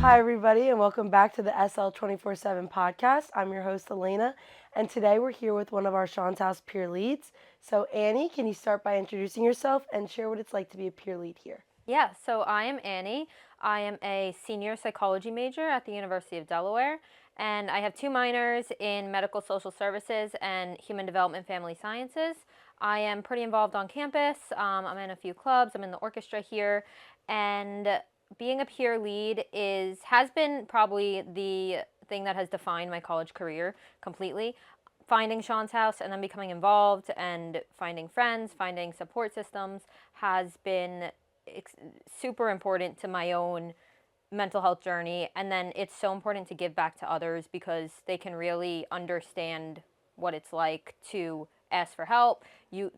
Hi, everybody, and welcome back to the SL24 podcast. I'm your host, Elena, and today we're here with one of our Sean's House peer leads. So, Annie, can you start by introducing yourself and share what it's like to be a peer lead here? Yeah, so I am Annie. I am a senior psychology major at the University of Delaware, and I have two minors in medical social services and human development family sciences. I am pretty involved on campus. I'm in a few clubs. I'm in the orchestra here, and being a peer lead has been probably the thing that has defined my college career completely. Finding Sean's House and then becoming involved and finding friends, finding support systems has been super important to my own mental health journey. And then it's so important to give back to others because they can really understand what it's like to ask for help. You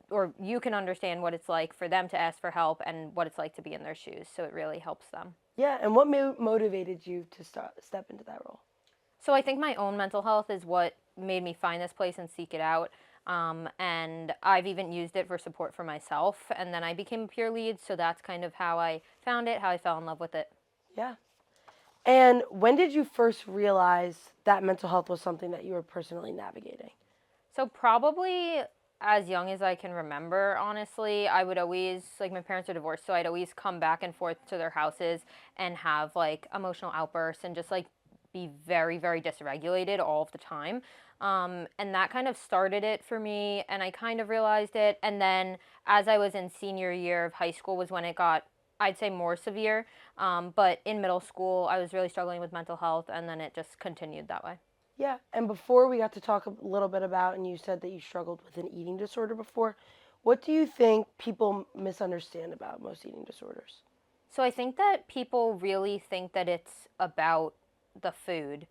can understand what it's like for them to ask for help and what it's like to be in their shoes. So it really helps them. Yeah, and what motivated you to step into that role? So I think my own mental health is what made me find this place and seek it out. And I've even used it for support for myself. And then I became a peer lead. So that's kind of how I found it, how I fell in love with it. Yeah. And when did you first realize that mental health was something that you were personally navigating? So probably as young as I can remember, honestly, I would always, like, my parents are divorced, so I'd always come back and forth to their houses and have like emotional outbursts and just like be very, very dysregulated all of the time. And that kind of started it for me, and I kind of realized it. And then as I was in senior year of high school was when it got, I'd say, more severe. But in middle school, I was really struggling with mental health, and then it just continued that way. Yeah, and before we got to talk a little bit about, and you said that you struggled with an eating disorder before, what do you think people misunderstand about most eating disorders? So I think that people really think that it's about the food.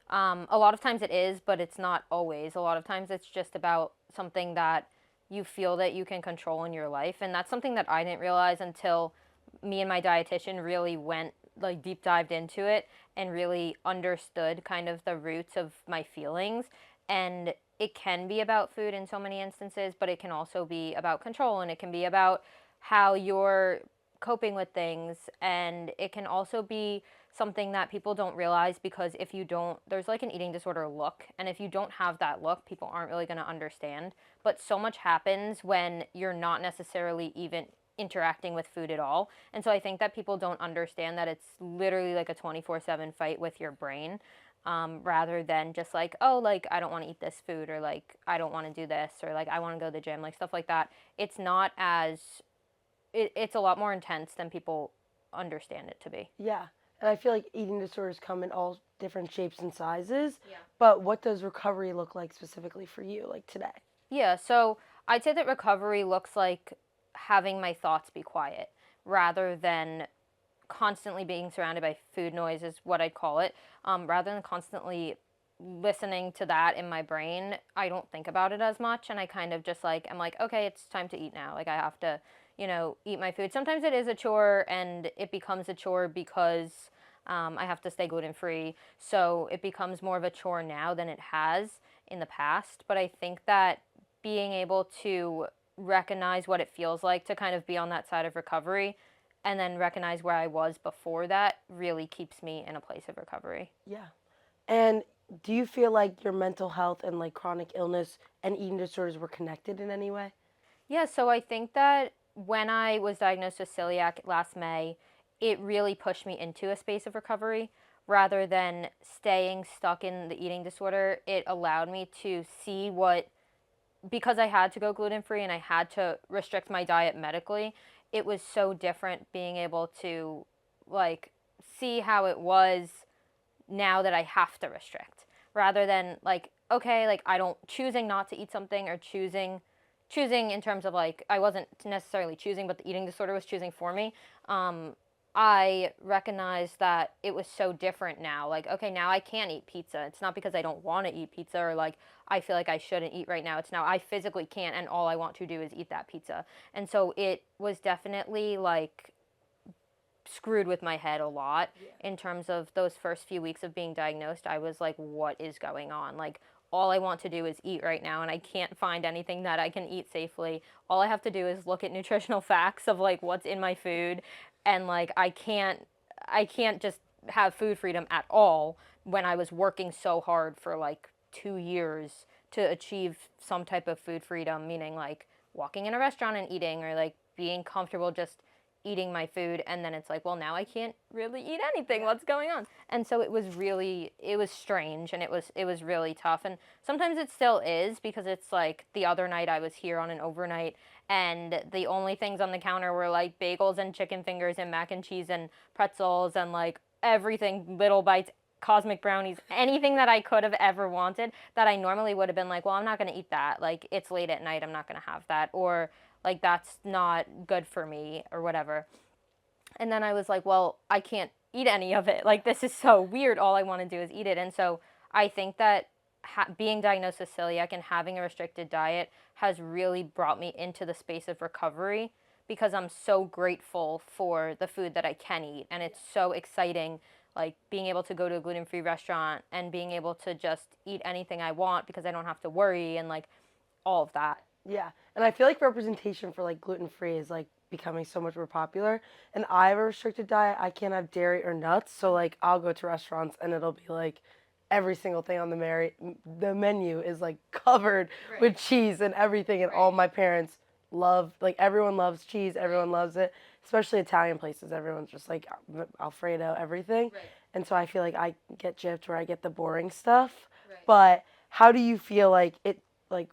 A lot of times it is, but it's not always. A lot of times it's just about something that you feel that you can control in your life. And that's something that I didn't realize until me and my dietitian really went, like, deep dived into it and really understood kind of the roots of my feelings. And it can be about food in so many instances, but it can also be about control, and it can be about how you're coping with things. And it can also be something that people don't realize, because if you don't, there's like an eating disorder look, and if you don't have that look, people aren't really going to understand. But so much happens when you're not necessarily even interacting with food at all. And so I think that people don't understand that it's literally like a 24/7 fight with your brain, rather than just like, oh, like, I don't want to eat this food, or like, I don't want to do this, or like, I want to go to the gym, like stuff like that. It's not as, it's a lot more intense than people understand it to be. Yeah, and I feel like eating disorders come in all different shapes and sizes. Yeah. But what does recovery look like specifically for you, like today? Yeah, so I'd say that recovery looks like having my thoughts be quiet rather than constantly being surrounded by food noise, is what I'd call it. Rather than constantly listening to that in my brain, I don't think about it as much, and I kind of just like, I'm like, okay, it's time to eat now. Like, I have to, eat my food. Sometimes it is a chore, and it becomes a chore because I have to stay gluten free. So it becomes more of a chore now than it has in the past. But I think that being able to recognize what it feels like to kind of be on that side of recovery, and then recognize where I was before that, really keeps me in a place of recovery. Yeah. And do you feel like your mental health and like chronic illness and eating disorders were connected in any way? Yeah, so I think that when I was diagnosed with celiac last May, it really pushed me into a space of recovery rather than staying stuck in the eating disorder. It allowed me to see what, because I had to go gluten free and I had to restrict my diet medically, it was so different being able to, like, see how it was now that I have to restrict, rather than like okay, like I don't choosing not to eat something or choosing in terms of like I wasn't necessarily choosing, but the eating disorder was choosing for me. Um, I recognized that it was so different now. Like, okay, now I can't eat pizza. It's not because I don't want to eat pizza or like I feel like I shouldn't eat right now. It's now I physically can't, and all I want to do is eat that pizza. And so it was definitely like screwed with my head a lot in terms of those first few weeks of being diagnosed. I was like, what is going on? Like, all I want to do is eat right now, and I can't find anything that I can eat safely. All I have to do is look at nutritional facts of like what's in my food, and like I can't just have food freedom at all when I was working so hard for like 2 years to achieve some type of food freedom, meaning like walking in a restaurant and eating or like being comfortable just eating my food. And then it's like, well, now I can't really eat anything. What's going on? And so it was strange, and it was really tough. And sometimes it still is, because it's like the other night I was here on an overnight, and the only things on the counter were like bagels and chicken fingers and mac and cheese and pretzels and like everything, little bites, cosmic brownies, anything that I could have ever wanted that I normally would have been like, well, I'm not going to eat that. Like, it's late at night, I'm not going to have that. Or like, that's not good for me or whatever. And then I was like, well, I can't eat any of it. Like, this is so weird. All I want to do is eat it. And so I think that being diagnosed with celiac and having a restricted diet has really brought me into the space of recovery, because I'm so grateful for the food that I can eat. And it's so exciting, like being able to go to a gluten free restaurant and being able to just eat anything I want because I don't have to worry, and like all of that. Yeah, and I feel like representation for like gluten free is like becoming so much more popular. And I have a restricted diet. I can't have dairy or nuts, so like I'll go to restaurants and it'll be like every single thing on the menu is like covered with cheese and everything. And all my parents love, like everyone loves cheese. Everyone loves it, especially Italian places. Everyone's just like Alfredo, everything. And so I feel like I get gypped where I get the boring stuff. But how do you feel like it like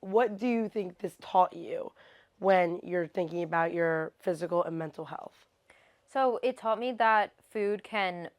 what do you think this taught you when you're thinking about your physical and mental health? So it taught me that food can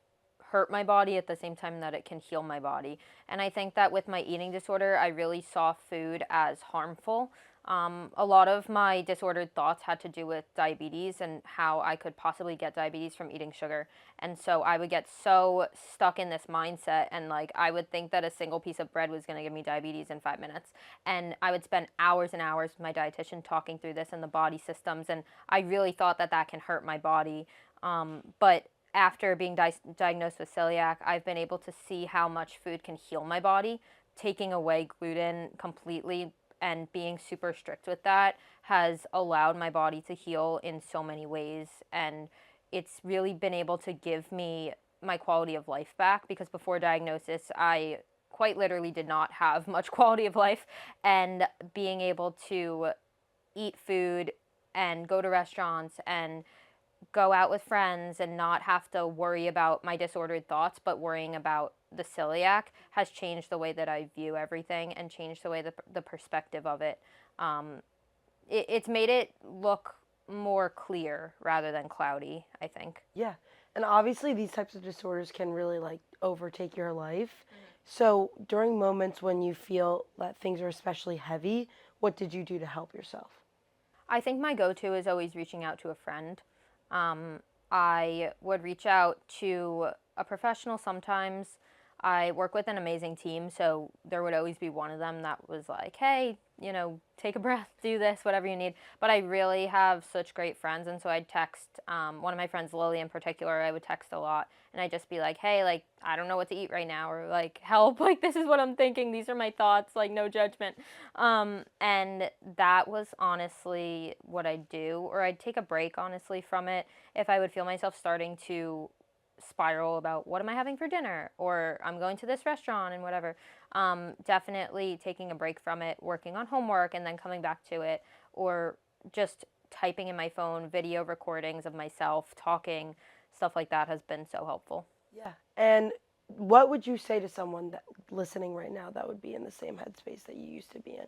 hurt my body at the same time that it can heal my body. And I think that with my eating disorder, I really saw food as harmful. A lot of my disordered thoughts had to do with diabetes and how I could possibly get diabetes from eating sugar. And so I would get so stuck in this mindset, and like I would think that a single piece of bread was going to give me diabetes in 5 minutes. And I would spend hours and hours with my dietitian talking through this and the body systems. And I really thought that that can hurt my body. But after being diagnosed with celiac, I've been able to see how much food can heal my body. Taking away gluten completely and being super strict with that has allowed my body to heal in so many ways. And it's really been able to give me my quality of life back, because before diagnosis, I quite literally did not have much quality of life. And being able to eat food and go to restaurants and go out with friends and not have to worry about my disordered thoughts, but worrying about the celiac has changed the way that I view everything and changed the way the perspective of it. It's made it look more clear rather than cloudy, I think. Yeah. And obviously these types of disorders can really like overtake your life. So during moments when you feel that things are especially heavy, what did you do to help yourself? I think my go to is always reaching out to a friend. Um, I would reach out to a professional sometimes. I work with an amazing team, so there would always be one of them that was like, hey, take a breath, do this, whatever you need. But I really have such great friends, and so I'd text one of my friends, Lily in particular, I would text a lot, and I'd just be like, hey, like, I don't know what to eat right now, or like, help, like, this is what I'm thinking, these are my thoughts, like, no judgment. And that was honestly what I'd do, or I'd take a break, honestly, from it if I would feel myself starting to spiral about what am I having for dinner, or I'm going to this restaurant and whatever. Definitely taking a break from it, working on homework and then coming back to it, or just typing in my phone video recordings of myself talking, stuff like that has been so helpful. Yeah. And what would you say to someone that listening right now that would be in the same headspace that you used to be in?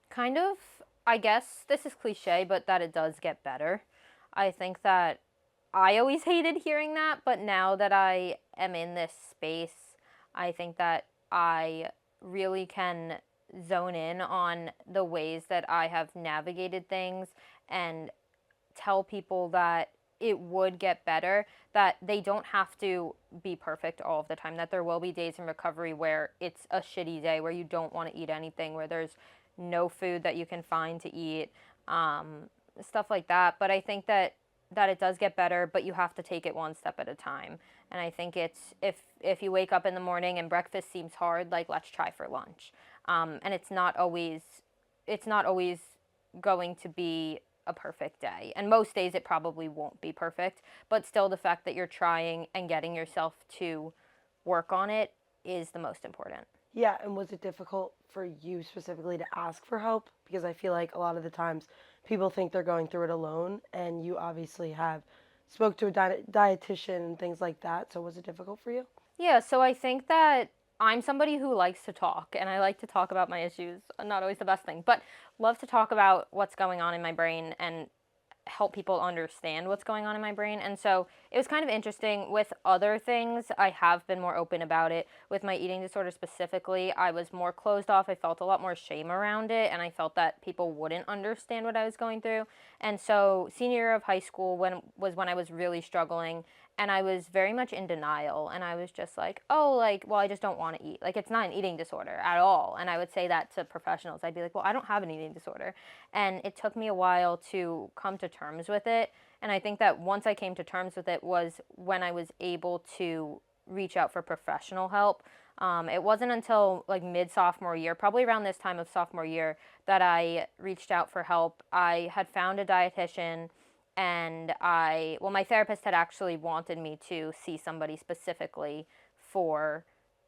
Kind of, I guess this is cliche, but that it does get better. I think that I always hated hearing that, but now that I am in this space, I think that I really can zone in on the ways that I have navigated things and tell people that it would get better, that they don't have to be perfect all of the time, that there will be days in recovery where it's a shitty day, where you don't want to eat anything, where there's no food that you can find to eat, stuff like that. But I think that it does get better, but you have to take it one step at a time. And I think it's if you wake up in the morning and breakfast seems hard, like let's try for lunch. And it's not always going to be a perfect day. And most days it probably won't be perfect, but still the fact that you're trying and getting yourself to work on it is the most important. Yeah, and was it difficult for you specifically to ask for help? Because I feel like a lot of the times people think they're going through it alone, and you obviously have spoke to a dietitian and things like that. So was it difficult for you? Yeah, so I think that I'm somebody who likes to talk and I like to talk about my issues. Not always the best thing, but love to talk about what's going on in my brain and help people understand what's going on in my brain. And so it was kind of interesting with other things. I have been more open about it. With my eating disorder specifically, I was more closed off. I felt a lot more shame around it, and I felt that people wouldn't understand what I was going through. And so senior year of high school when I was really struggling, and I was very much in denial, and I was just like, oh, like, well, I just don't want to eat. Like, it's not an eating disorder at all. And I would say that to professionals. I'd be like, well, I don't have an eating disorder. And it took me a while to come to terms with it. And I think that once I came to terms with it was when I was able to reach out for professional help. It wasn't until like mid sophomore year, probably around this time of sophomore year, that I reached out for help. I had found a dietitian, and my therapist had actually wanted me to see somebody specifically for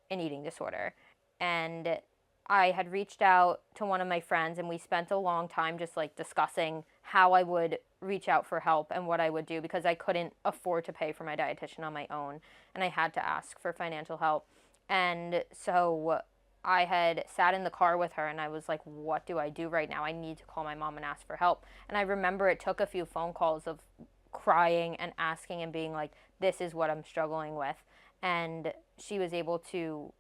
an eating disorder. And I had reached out to one of my friends, and we spent a long time just like discussing how I would reach out for help and what I would do, because I couldn't afford to pay for my dietitian on my own, and I had to ask for financial help. And so I had sat in the car with her, and I was like, what do I do right now? I need to call my mom and ask for help. And I remember it took a few phone calls of crying and asking and being like, this is what I'm struggling with. And she was able to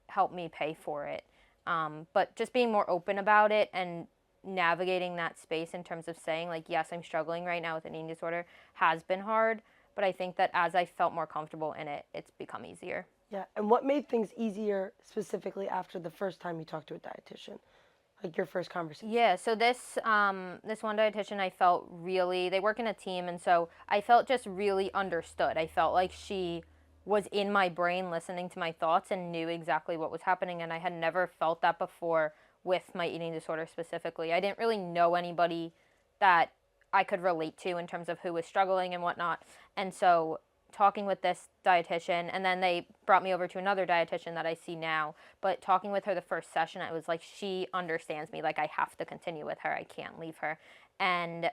help me pay for it. But just being more open about it and navigating that space in terms of saying, like, yes, I'm struggling right now with an eating disorder has been hard. But I think that as I felt more comfortable in it, it's become easier. Yeah, and what made things easier specifically after the first time you talked to a dietitian, like your first conversation? Yeah, so this one dietitian, I felt really, they work in a team, and so I felt just really understood. I felt like she was in my brain listening to my thoughts and knew exactly what was happening, and I had never felt that before with my eating disorder specifically. I didn't really know anybody that I could relate to in terms of who was struggling and whatnot. And so talking with this dietitian, and then they brought me over to another dietitian that I see now. But talking with her the first session, I was like, she understands me. Like, I have to continue with her. I can't leave her. And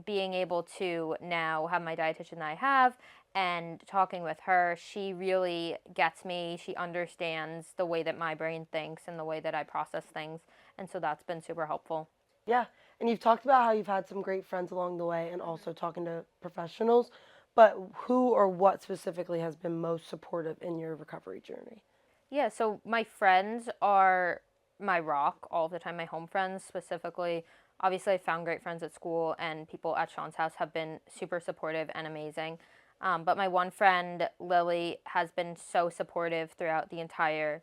being able to now have my dietitian that I have and talking with her, she really gets me. She understands the way that my brain thinks and the way that I process things. And so that's been super helpful. Yeah, and you've talked about how you've had some great friends along the way and also talking to professionals, but who or what specifically has been most supportive in your recovery journey? Yeah, so my friends are my rock all the time, my home friends specifically. Obviously, I found great friends at school, and people at Sean's house have been super supportive and amazing. But my one friend, Lily, has been so supportive throughout the entire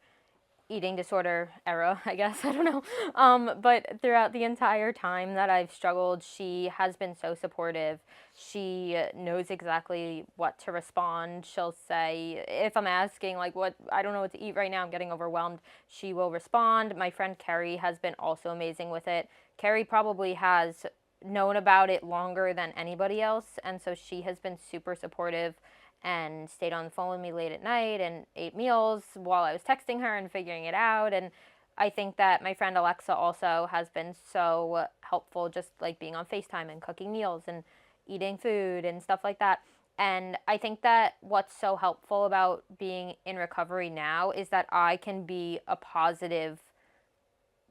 eating disorder era, I guess. I don't know. But throughout the entire time that I've struggled, she has been so supportive. She knows exactly what to respond. She'll say, if I'm asking, like, what, I don't know what to eat right now, I'm getting overwhelmed, she will respond. My friend Carrie has been also amazing with it. Carrie probably has known about it longer than anybody else, and so she has been super supportive and stayed on the phone with me late at night and ate meals while I was texting her and figuring it out. And I think that my friend Alexa also has been so helpful, just like being on FaceTime and cooking meals and eating food and stuff like that. And I think that what's so helpful about being in recovery now is that I can be a positive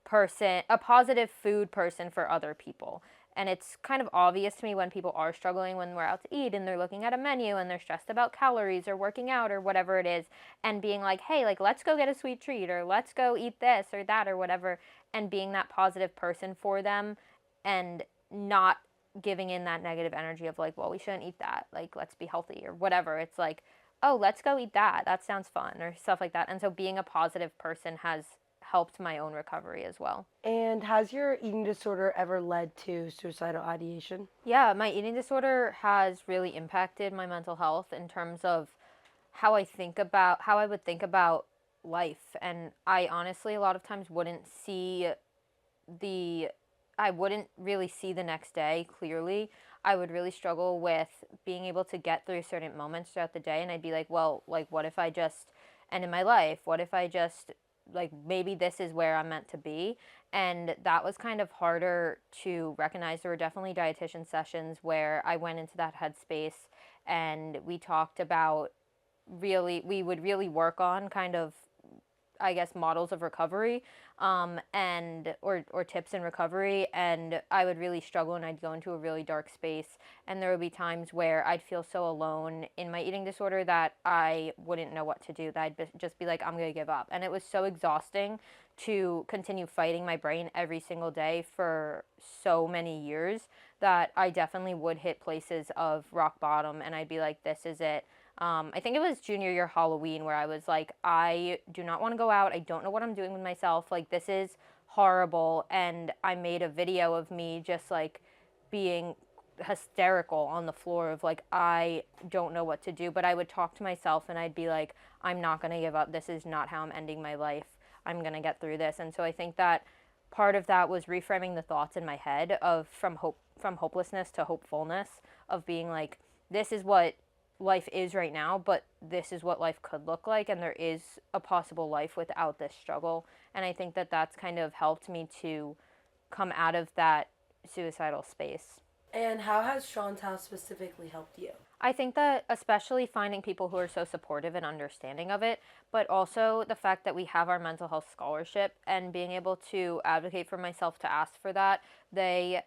food person for other people. And it's kind of obvious to me when people are struggling when we're out to eat and they're looking at a menu and they're stressed about calories or working out or whatever it is, and being like, hey, like, let's go get a sweet treat or let's go eat this or that or whatever, and being that positive person for them and not giving in that negative energy of like, well, we shouldn't eat that. Like, let's be healthy or whatever. It's like, oh, let's go eat that. That sounds fun or stuff like that. And so being a positive person has helped my own recovery as well. And has your eating disorder ever led to suicidal ideation? Yeah, my eating disorder has really impacted my mental health in terms of how I would think about life. And I honestly, a lot of times, the I wouldn't really see the next day clearly. I would really struggle with being able to get through certain moments throughout the day, and I'd be like, well, like, what if I just ended my life? What if I just, like, maybe this is where I'm meant to be? And that was kind of harder to recognize. There were definitely dietitian sessions where I went into that headspace and we talked about we would really work on kind of, I guess, models of recovery, and or tips in recovery, and I would really struggle and I'd go into a really dark space, and there would be times where I'd feel so alone in my eating disorder that I wouldn't know what to do, that just be like, I'm gonna give up. And it was so exhausting to continue fighting my brain every single day for so many years that I definitely would hit places of rock bottom and I'd be like, this is it. I think it was junior year Halloween where I was like, I do not want to go out. I don't know what I'm doing with myself. Like, this is horrible. And I made a video of me just like being hysterical on the floor of like, I don't know what to do. But I would talk to myself and I'd be like, I'm not going to give up. This is not how I'm ending my life. I'm going to get through this. And so I think that part of that was reframing the thoughts in my head of from hopelessness to hopefulness, of being like, this is what life is right now, but this is what life could look like, and there is a possible life without this struggle. And I think that that's kind of helped me to come out of that suicidal space. And how has Chantal specifically helped you? I think that especially finding people who are so supportive and understanding of it, but also the fact that we have our mental health scholarship and being able to advocate for myself to ask for that. The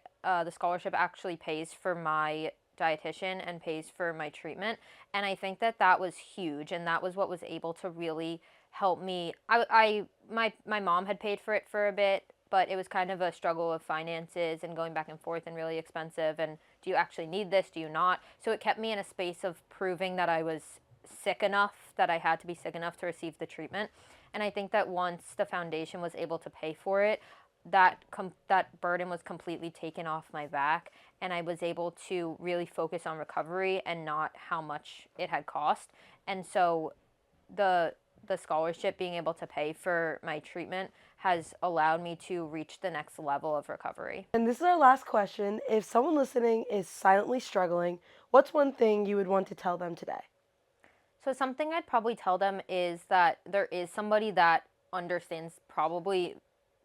scholarship actually pays for my dietitian and pays for my treatment, and I think that that was huge, and that was what was able to really help me. My mom had paid for it for a bit, but it was kind of a struggle of finances and going back and forth and really expensive, and do you actually need this, do you not? So it kept me in a space of proving that I was sick enough, that I had to be sick enough to receive the treatment. And I think that once the foundation was able to pay for it, that burden was completely taken off my back, and I was able to really focus on recovery and not how much it had cost. And so the scholarship being able to pay for my treatment has allowed me to reach the next level of recovery. And this is our last question. If someone listening is silently struggling, what's one thing you would want to tell them today? So something I'd probably tell them is that there is somebody that understands probably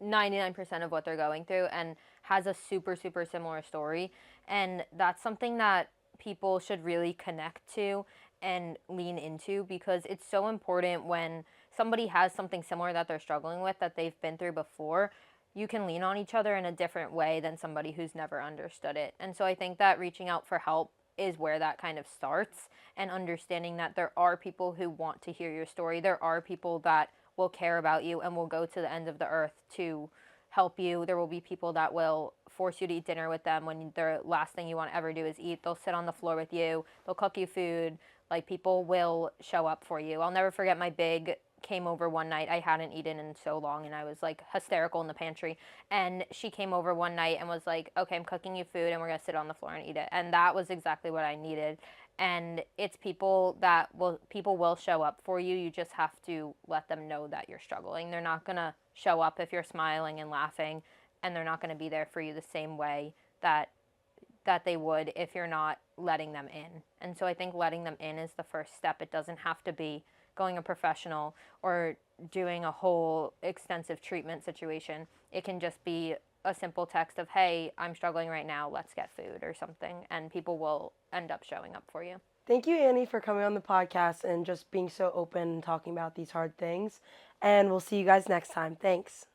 99% of what they're going through and has a super, super similar story. And that's something that people should really connect to and lean into, because it's so important when somebody has something similar that they're struggling with, that they've been through before. You can lean on each other in a different way than somebody who's never understood it. And so I think that reaching out for help is where that kind of starts, and understanding that there are people who want to hear your story. There are people that will care about you and will go to the end of the earth to help you. There will be people that will force you to eat dinner with them when the last thing you want to ever do is eat. They'll sit on the floor with you. They'll cook you food. Like, people will show up for you. I'll never forget my big came over one night. I hadn't eaten in so long and I was like hysterical in the pantry. And she came over one night and was like, okay, I'm cooking you food and we're going to sit on the floor and eat it. And that was exactly what I needed. And it's people will show up for you. You just have to let them know that you're struggling. They're not going to show up if you're smiling and laughing, and they're not going to be there for you the same way that they would if you're not letting them in. And so I think letting them in is the first step. It doesn't have to be going a professional or doing a whole extensive treatment situation. It can just be a simple text of, hey, I'm struggling right now, let's get food or something, and people will end up showing up for you. Thank you, Annie, for coming on the podcast and just being so open and talking about these hard things. And we'll see you guys next time. Thanks.